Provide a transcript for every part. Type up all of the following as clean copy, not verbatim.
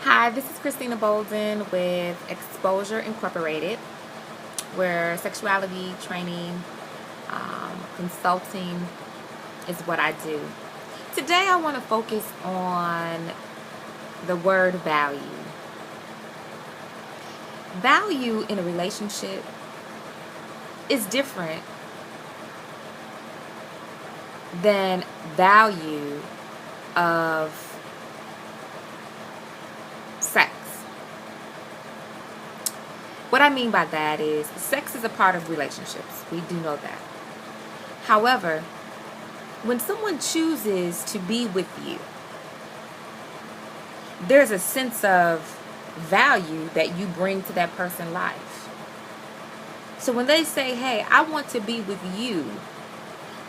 Hi, this is Christina Bolden with Exposure Incorporated, where sexuality training, consulting is what I do. Today, I want to focus on the word value. Value in a relationship is different than value of sex. What I mean by that is sex is a part of relationships. We do know that. However, when someone chooses to be with you, there's a sense of value that you bring to that person's life. So when they say, hey, I want to be with you,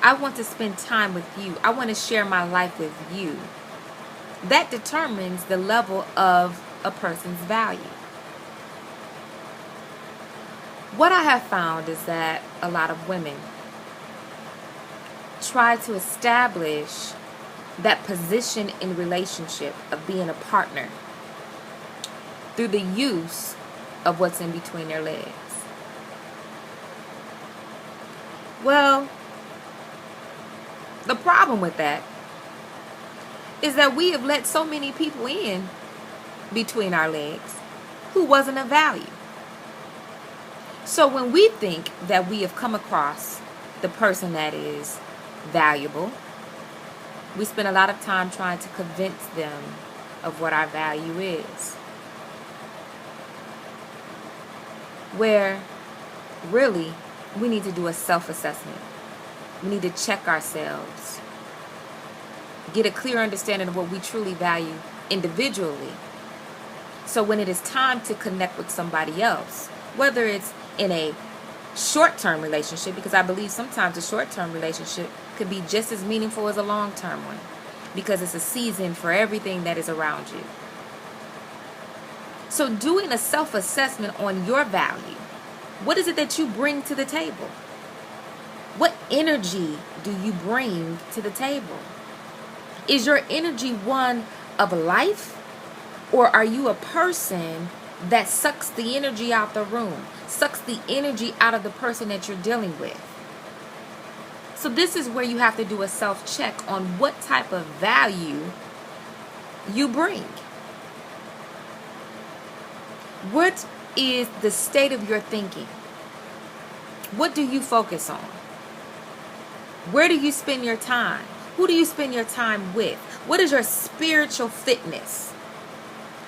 I want to spend time with you, I want to share my life with you, that determines the level of a person's value. What I have found is that a lot of women try to establish that position in relationship of being a partner through the use of what's in between their legs. Well, the problem with that is that we have let so many people in between our legs who wasn't of value. So when we think that we have come across the person that is valuable, we spend a lot of time trying to convince them of what our value is. Where really we need to do a self-assessment. We need to check ourselves, get a clear understanding of what we truly value individually. So when it is time to connect with somebody else, whether it's in a short-term relationship, because I believe sometimes a short-term relationship could be just as meaningful as a long-term one, because it's a season for everything that is around you. So doing a self-assessment on your value, what is it that you bring to the table? What energy do you bring to the table? Is your energy one of life, or are you a person that sucks the energy out the room, sucks the energy out of the person that you're dealing with? So this is where you have to do a self-check on what type of value you bring. What is the state of your thinking? What do you focus on? Where do you spend your time? Who do you spend your time with? What is your spiritual fitness?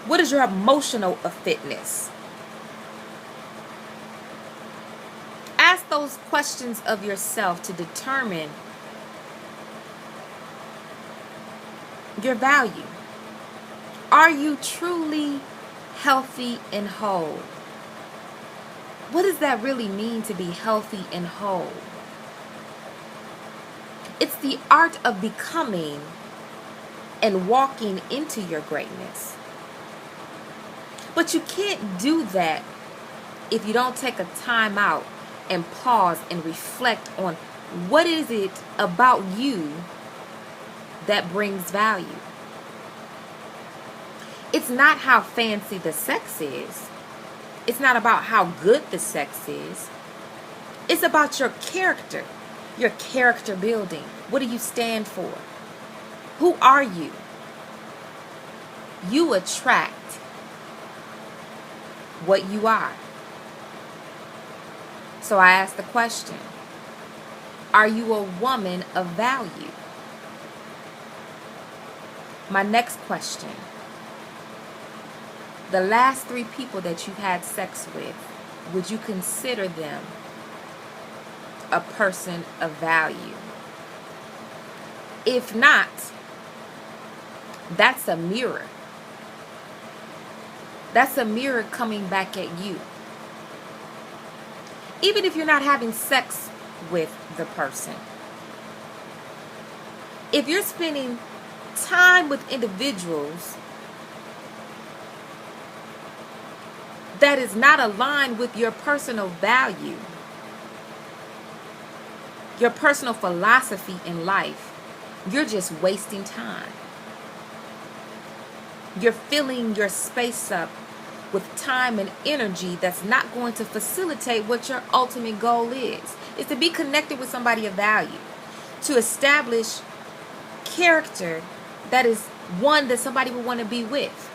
What is your emotional fitness? Ask those questions of yourself to determine your value. Are you truly healthy and whole? What does that really mean to be healthy and whole? It's the art of becoming and walking into your greatness. But you can't do that if you don't take a time out and pause and reflect on what is it about you that brings value. It's not how fancy the sex is. It's not about how good the sex is. It's about your character building. What do you stand for? Who are you? You attract what you are. So I ask the question, are you a woman of value? My next question, the last 3 people that you've had sex with, would you consider them a person of value? If not, that's a mirror. That's a mirror coming back at you. Even if you're not having sex with the person, if you're spending time with individuals that is not aligned with your personal value, your personal philosophy in life, you're just wasting time. You're filling your space up with time and energy that's not going to facilitate what your ultimate goal is. It's to be connected with somebody of value, to establish character that is one that somebody would want to be with.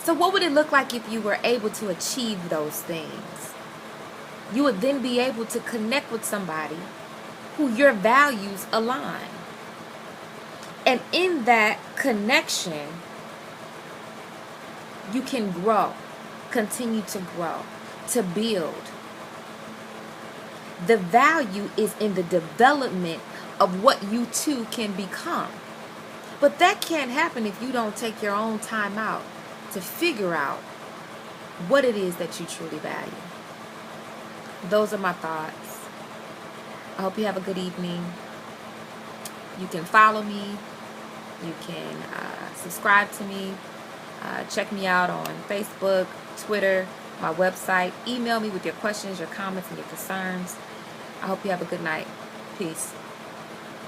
So what would it look like if you were able to achieve those things? You would then be able to connect with somebody who your values align. And in that connection, you can grow, continue to grow, to build. The value is in the development of what you two can become. But that can't happen if you don't take your own time out to figure out what it is that you truly value. Those are my thoughts. I hope you have a good evening. You can follow me. You can subscribe to me. Check me out on Facebook, Twitter, my website. Email me with your questions, your comments, and your concerns. I hope you have a good night. Peace.